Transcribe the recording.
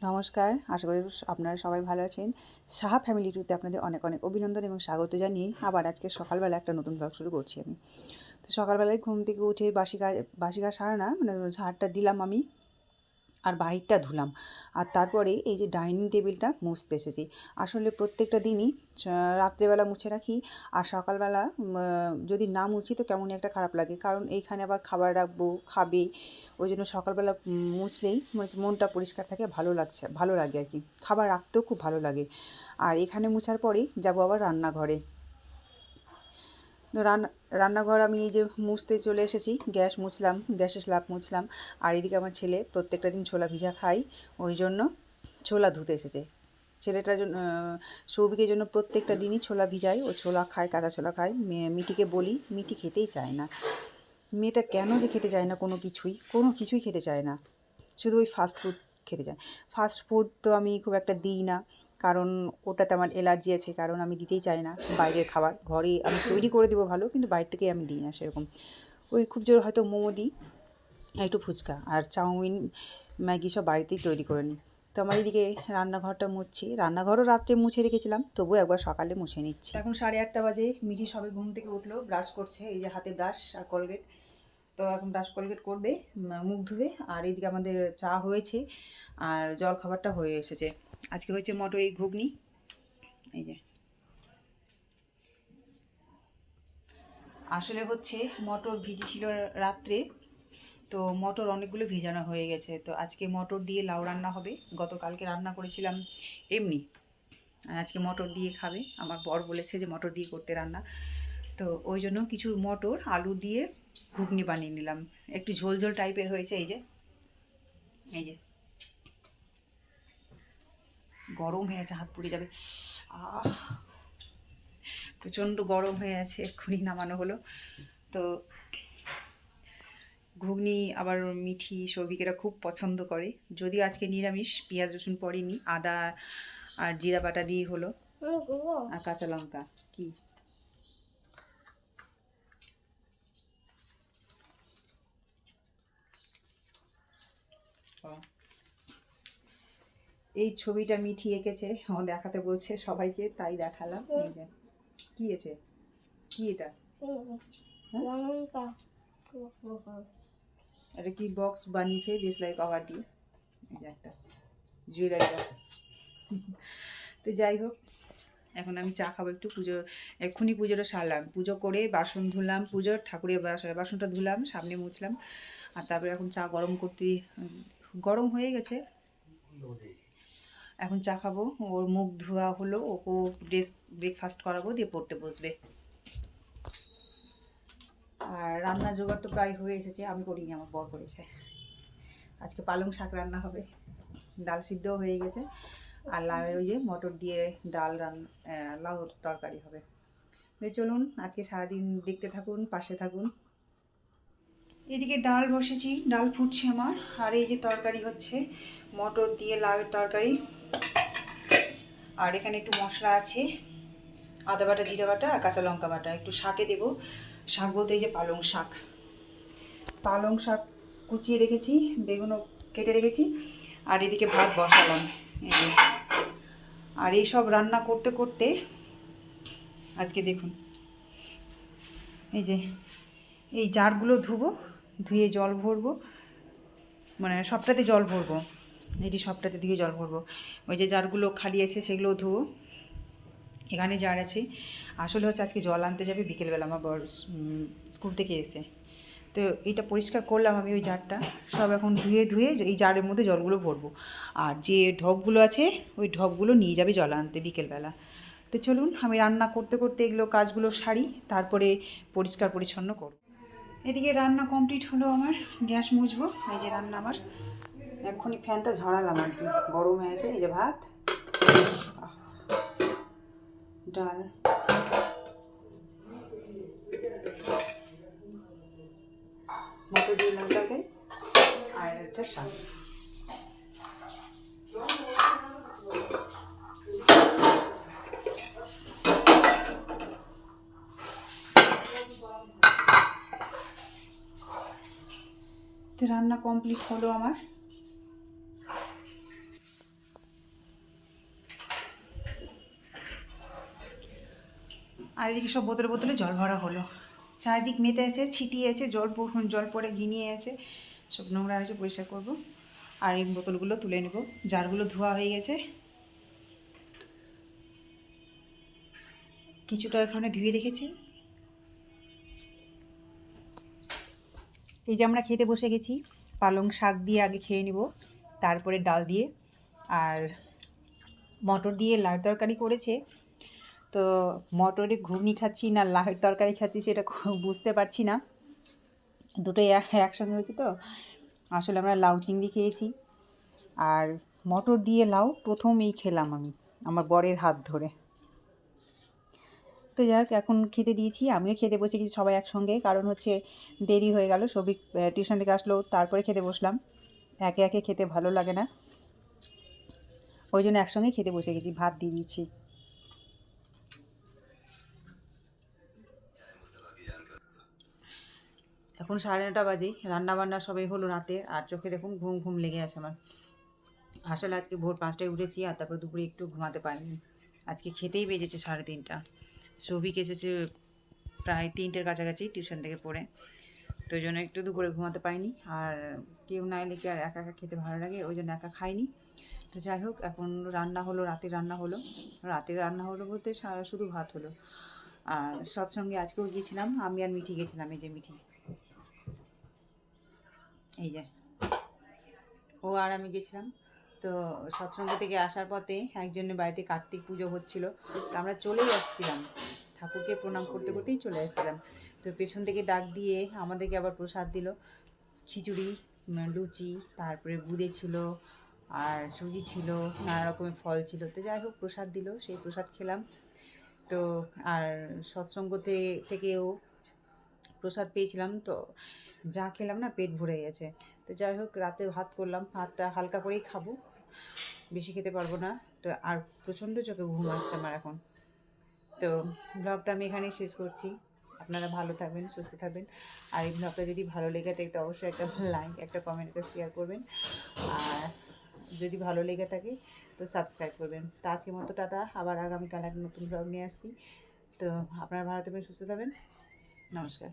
নমস্কার, আশা করি আপনারা সবাই ভালো আছেন। সাহা ফ্যামিলি টুতে আপনাদের অনেক অনেক অভিনন্দন এবং স্বাগত জানিয়ে আবার আজকে সকালবেলা একটা নতুন ব্লগ শুরু করছি আমি। তো সকালবেলায় ঘুম থেকে উঠে বাসি কাজ সারা না, মানে ঝাড়টা দিলাম আমি, আর বাহিরটা ধুলাম। আর তারপরে এই যে ডাইনিং টেবিলটা মুছতে এসেছি। আসলে প্রত্যেকটা দিনই রাত্রেবেলা মুছে রাখি, আর সকালবেলা যদি না মুছি তো কেমনই একটা খারাপ লাগে, কারণ এইখানে আবার খাবার রাখবো, খাবে। ওই জন্য সকালবেলা মুছলেই মনটা পরিষ্কার থাকে, ভালো লাগে আর কি। খাবার রাখতেও খুব ভালো লাগে। আর এখানে মুছার পরেই যাবো আবার রান্নাঘরে। তো রান্নাঘর আমি এই যে মুছতে চলে এসেছি, গ্যাস মুছলাম, গ্যাসের স্ল্যাব মুছলাম। আর এদিকে আমার ছেলে প্রত্যেকটা দিন ছোলা ভিজা খাই, ওই জন্য ছোলা ধুতে এসেছে। ছেলেটার জন্য, সৌভিকের জন্য প্রত্যেকটা দিনই ছোলা ভিজাই, ও ছোলা খায়, কাঁচা ছোলা খায়। মিটিকে বলি, মিটি খেতেই চায় না। মেয়েটা কেন যে খেতে চায় না কোনো কিছুই খেতে চায় না, শুধু ওই ফাস্ট ফুড খেতে চায়। ফাস্ট ফুড তো আমি খুব একটা দিই না, কারণ ওটাতে আমার অ্যালার্জি আছে, কারণ আমি দিতেই চাই না বাইরের খাবার। ঘরে আমি তৈরি করে দেবো ভালো, কিন্তু বাইরে থেকেই আমি দিই না সেরকম। ওই খুব জোর হয়তো মোমো দিই, একটু ফুচকা, আর চাউমিন ম্যাগি সব বাড়িতেই তৈরি করে নিই। তো আমার এদিকে রান্নাঘরটা মুছছি, রান্নাঘরও রাত্রে মুছে রেখেছিলাম, তবুও একবার সকালে মুছে নিচ্ছি। এখন 8:30 বাজে, মিঠি সবে ঘুম থেকে উঠলো, ব্রাশ করছে, এই যে হাতে ব্রাশ আর কলগেট। তো এখন ব্রাশ কলগেট করবে, মুখ ধুবে। আর এইদিকে আমাদের চা হয়েছে আর জল খাবারটা হয়ে এসেছে। আজকে হয়েছে মটরি ঘুগনি, এই যে। আসলে হচ্ছে মটর ভিজেছিল রাত্রে, তো মটর অনেকগুলো ভিজানো হয়ে গেছে। তো আজকে মটর দিয়ে লাউ রান্না হবে। গতকালকে রান্না করেছিলাম এমনি, আর আজকে মটর দিয়ে খাবে। আমার বর বলেছে যে মটর দিয়ে করতে রান্না, তো ওই জন্য কিছু মটর আলু দিয়ে ঘুগনি বানিয়ে নিলাম। একটু ঝোল ঝোল টাইপের হয়েছে। এই যে, এই যে, গরম হয়ে আছে, হাত পুড়ে যাবে। প্রচণ্ড গরম হয়ে আছে, এক্ষুনি নামানো হলো। তো ঘুগনি আবার মিঠি সৌভিকেরা খুব পছন্দ করে, যদিও আজকে নিরামিষ, পেঁয়াজ রসুন পড়েনি, আদা আর জিরা বাটা দিয়ে হলো, আর কাঁচা লঙ্কা। কি এই ছবিটা মিঠি এঁকেছে, আমার দেখাতে বলছে সবাইকে, তাই দেখালাম। এই যে কি আছে, কি এটা, এটা কি বক্স বানিয়েছে দেশলাই কভার দিয়ে, এই যে একটা জুয়েলারি বক্স। তো যাই হোক, এখন আমি চা খাবো একটু। এক্ষুনি পুজোটা সারলাম, পুজো করে বাসন ধুলাম, পুজোর ঠাকুরের বাসনটা ধুলাম, সামনে মুছলাম। আর তারপরে এখন চা গরম হয়ে গেছে, এখন চা খাবো। ওর মুখ ধোয়া হলো, ওকে ব্রেকফাস্ট করাবো, দিয়ে পড়তে বসবে। আর রান্নার জোগাড় তো প্রায় হয়ে এসেছে, আমি করিনি, আমার বর করেছে। আজকে পালং শাক রান্না হবে, ডাল সিদ্ধও হয়ে গেছে, আর লাউয়ের ওই যে মটর দিয়ে লাউ তরকারি হবে। চলুন আজকে সারাদিন দেখতে থাকুন, পাশে থাকুন। এদিকে ডাল বসেছি, ডাল ফুটছে আমার। আর এই যে তরকারি হচ্ছে, মটর দিয়ে লাউয়ের তরকারি। আর এখানে একটু মশলা আছে, আদা বাটা, জিরা বাটা আর কাঁচা লঙ্কা বাটা। একটু শাকে দেবো, শাক বলতে এই যে পালং শাক কুচিয়ে রেখেছি, বেগুনও কেটে রেখেছি। আর এদিকে ভাত বসালাম, এই যে। আর এই সব রান্না করতে করতে আজকে দেখুন, এই যে এই জারগুলো ধুয়ে জল ভরবো, মানে সবটাতে জল ভরবো, এটি সবটাতে ধুয়ে জল ভরবো। ওই যে জারগুলো খালি আছে সেগুলোও ধুবো। এখানে জার আছে, আসলে হচ্ছে আজকে জল আনতে যাবে বিকেলবেলা আমার বর স্কুল থেকে এসে। তো এইটা পরিষ্কার করলাম আমি, ওই জারটা সব এখন ধুয়ে এই জারের মধ্যে জলগুলো ভরবো। আর যে ঢপগুলো আছে ওই ঢপগুলো নিয়ে যাবে জল আনতে বিকেলবেলা। তো চলুন আমি রান্না করতে করতে এগুলো কাজগুলো সারি, তারপরে পরিষ্কার পরিচ্ছন্ন করব। এদিকে রান্না কমপ্লিট হলো আমার, গ্যাস মুছবো। এই যে রান্না আমার, এক্ষুনি ফ্যানটা ঝরালাম আর কি, গরম হয়েছে। এই যে ভাত, ডাল, মটর দিয়ে লাউ তরকারি, আর হচ্ছে শাক। তো রান্না কমপ্লিট হলো আমার। আর এদিকে সব বোতলে বোতলে জল ভরা হলো, চারিদিক মেতে আছে, ছিটিয়ে আছে, জল পরে ঘিনিয়ে আছে, সব নোংরা হয়েছে, পরিষ্কার করবো। আর এই বোতলগুলো তুলে নেব, জারগুলো ধোয়া হয়ে গেছে, কিছুটা এখানে ধুয়ে রেখেছি। এই যে আমরা খেতে বসে গেছি, পালং শাক দিয়ে আগে খেয়ে নেব, তারপরে ডাল দিয়ে, আর মটর দিয়ে লাউ তরকারি করেছে। তো মটরে ঘুগনি খাচ্ছি না লাউ তরকারি খাচ্ছি সেটা বুঝতে পারছি না, দুটোই একসঙ্গে হয়েছে। তো আসলে আমরা লাউ চিংড়ি খেয়েছি, আর মটর দিয়ে লাউ প্রথমেই খেলাম আমি আমার বরের হাত ধরে। তো যাই হোক, এখন খেতে দিয়েছি, আমিও খেতে বসে গেছি সবাই একসঙ্গে, কারণ হচ্ছে দেরি হয়ে গেল, সবিক টিউশন থেকে আসলো, তারপরে খেতে বসলাম, একে একে খেতে ভালো লাগে না, ওই জন্য একসঙ্গে খেতে বসে গেছি, ভাত দিয়ে দিচ্ছি। এখন 9:30 বাজে, রান্নাবান্না সবাই হলো রাতে, আর চোখে দেখুন ঘুম ঘুম লেগে আছে আমার। আসলে আজকে ভোর 5টায় উঠেছি, আর তারপর দুপুরে একটু ঘুমাতে পারিনি, আজকে খেতেই বেজেছে 3:30। সবিক এসেছে প্রায় 3টের কাছাকাছি টিউশন থেকে পড়ে, তো ওই জন্য একটু দুপুরে ঘুমাতে পারিনি। আর কেউ না এলে কি আর একা একা খেতে ভালো লাগে, ওই জন্য একা খাইনি। তো যাই হোক, এখন রান্না হলো, রাতের রান্না হলো বলতে শুধু ভাত হলো। আর সৎসঙ্গে আজকেও গিয়েছিলাম, আমি আর মিঠি গেছিলাম, এই যে মিঠি, এই যে ও আর আমি গেছিলাম। তো সৎসঙ্গ থেকে আসার পথে একজনের বাড়িতে কার্তিক পুজো হচ্ছিল, তো আমরা চলেই আসছিলাম, ঠাকুরকে প্রণাম করতে করতেই চলে আসছিলাম। তো পেছন থেকে ডাক দিয়ে আমাদেরকে আবার প্রসাদ দিল, খিচুড়ি, লুচি, তারপরে বুঁদে ছিল, আর সুজি ছিল, নানা রকমের ফল ছিল। তো যাই হোক, প্রসাদ দিল, সেই প্রসাদ খেলাম। তো আর সৎসঙ্গ থেকেও প্রসাদ পেয়েছিলাম, তো যা খেলাম না পেট ভরে গেছে। তো যাই হোক, রাতে ভাত করলাম, ভাতটা হালকা করেই খাবো, বেশি খেতে পারবো না। তো আর প্রচণ্ড চোখে ঘুম আসছে আমার এখন। তো ব্লগটা আমি এখানেই শেষ করছি, আপনারা ভালো থাকবেন, সুস্থ থাকবেন। আর এই ব্লগটা যদি ভালো লেগে থাকে তো অবশ্যই একটা লাইক, একটা কমেন্ট, একটা শেয়ার করবেন। আর যদি ভালো লেগে থাকে তো সাবস্ক্রাইব করবেন। তো আজকের মতো টাটা, আবার আগামীকাল একটা নতুন ব্লগ নিয়ে আসছি। তো আপনারা ভালো থাকবেন, সুস্থ থাকবেন, নমস্কার।